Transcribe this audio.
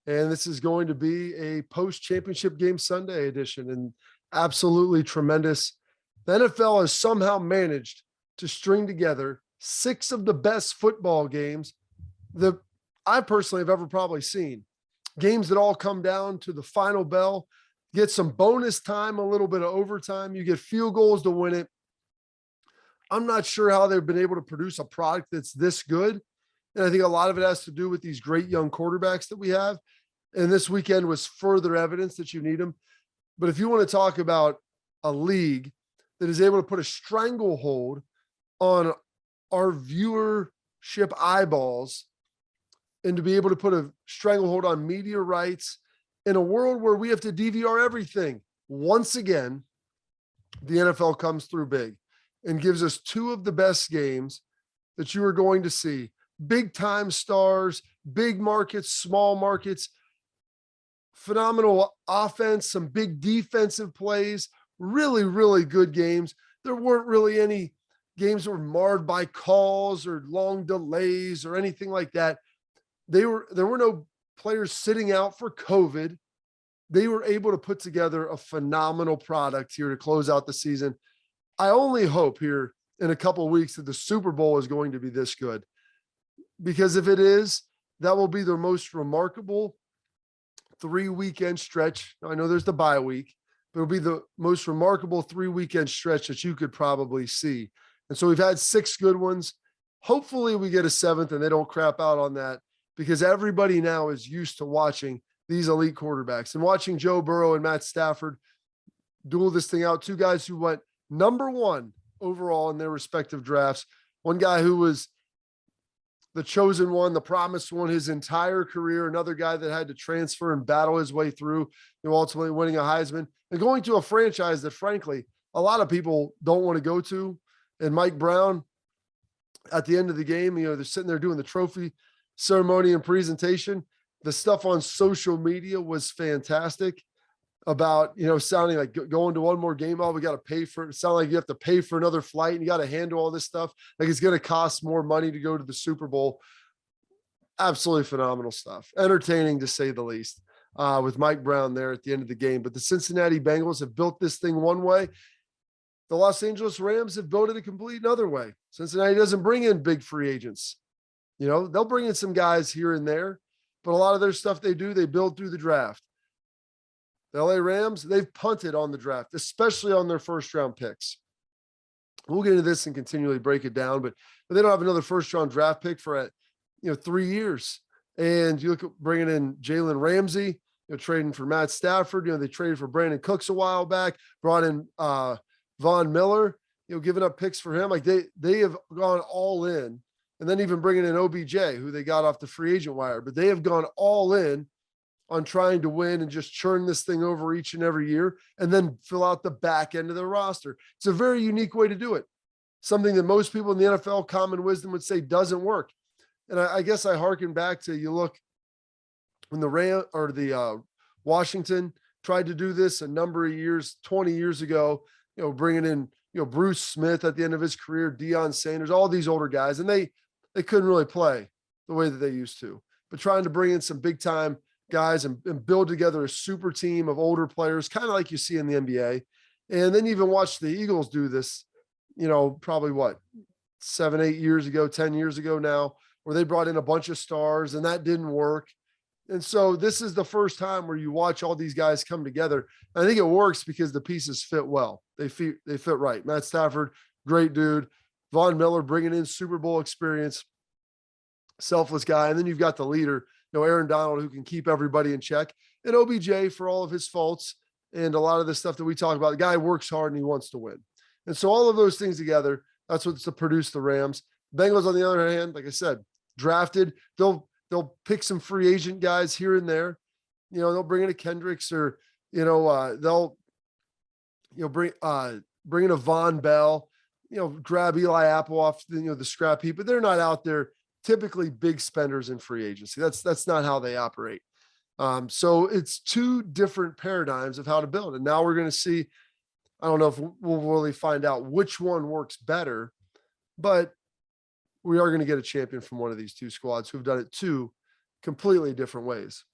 And this is going to be a post-championship game Sunday edition, and absolutely tremendous. The NFL has somehow managed to string together 6 of the best football games that I personally have ever probably seen. Games that all come down to the final bell, get some bonus time, a little bit of overtime. You get field goals to win it. I'm not sure how they've been able to produce a product that's this good. And I think a lot of it has to do with these great young quarterbacks that we have. And this weekend was further evidence that you need them. But if you want to talk about a league that is able to put a stranglehold on our viewership eyeballs and to be able to put a stranglehold on media rights in a world where we have to DVR everything, once again, the NFL comes through big and gives us 2 of the best games that you are going to see. Big time stars, big markets, small markets, phenomenal offense, some big defensive plays, really, really good games. There weren't really any games that were marred by calls or long delays or anything like that. There were no players sitting out for COVID. They were able to put together a phenomenal product here to close out the season. I only hope here in a couple of weeks that the Super Bowl is going to be this good, because if it is, that will be the most remarkable 3-weekend stretch. I know there's the bye week, but it'll be the most remarkable 3-weekend stretch that you could probably see. And so we've had 6 good ones. Hopefully we get a 7th and they don't crap out on that, because everybody now is used to watching these elite quarterbacks and watching Joe Burrow and Matt Stafford duel this thing out. 2 guys who went number 1 overall in their respective drafts. One guy who was the chosen one, the promised one his entire career. Another guy that had to transfer and battle his way through, ultimately winning a Heisman and going to a franchise that, frankly, a lot of people don't want to go to. And Mike Brown, at the end of the game, they're sitting there doing the trophy ceremony and presentation. The stuff on social media was fantastic about, sounding like going to one more game. Oh, we got to pay for it. It sounded like you have to pay for another flight and you got to handle all this stuff. Like it's going to cost more money to go to the Super Bowl. Absolutely phenomenal stuff. Entertaining to say the least, with Mike Brown there at the end of the game. But the Cincinnati Bengals have built this thing one way. The Los Angeles Rams have built it a complete another way. Cincinnati doesn't bring in big free agents. They'll bring in some guys here and there, but a lot of their stuff they build through the draft. The LA Rams, they've punted on the draft, especially on their first round picks. We'll get into this and continually break it down, but they don't have another first round draft pick for 3 years. And you look at bringing in Jalen Ramsey, trading for Matt Stafford. They traded for Brandon Cooks a while back, brought in Von Miller, giving up picks for him. Like they have gone all in. And then even bringing in OBJ, who they got off the free agent wire, but they have gone all in on trying to win and just churn this thing over each and every year and then fill out the back end of the roster. It's a very unique way to do it. Something that most people in the NFL, common wisdom, would say doesn't work. And I guess I hearken back to, you look when the Washington tried to do this a number of years, 20 years ago, bringing in, Bruce Smith at the end of his career, Deion Sanders, all these older guys, and they couldn't really play the way that they used to, but trying to bring in some big time guys and build together a super team of older players, kind of like you see in the NBA. And then even watch the Eagles do this, probably 7, 8 years ago, 10 years ago now, where they brought in a bunch of stars and that didn't work. And so this is the first time where you watch all these guys come together. I think it works because the pieces fit well. They fit right. Matt Stafford, great dude. Von Miller bringing in Super Bowl experience, selfless guy. And then you've got the leader, Aaron Donald, who can keep everybody in check, and OBJ for all of his faults and a lot of the stuff that we talk about. The guy works hard and he wants to win. And so all of those things together, that's what's to produce the Rams. Bengals, on the other hand, like I said, drafted. They'll pick some free agent guys here and there. They'll bring in a Kendricks or, they'll bring in a Von Bell, grab Eli Apple off the scrap heap, but they're not out there typically big spenders in free agency. That's not how they operate. So it's 2 different paradigms of how to build. And now we're going to see, I don't know if we'll really find out which one works better, but we are going to get a champion from one of these 2 squads who've done it 2 completely different ways.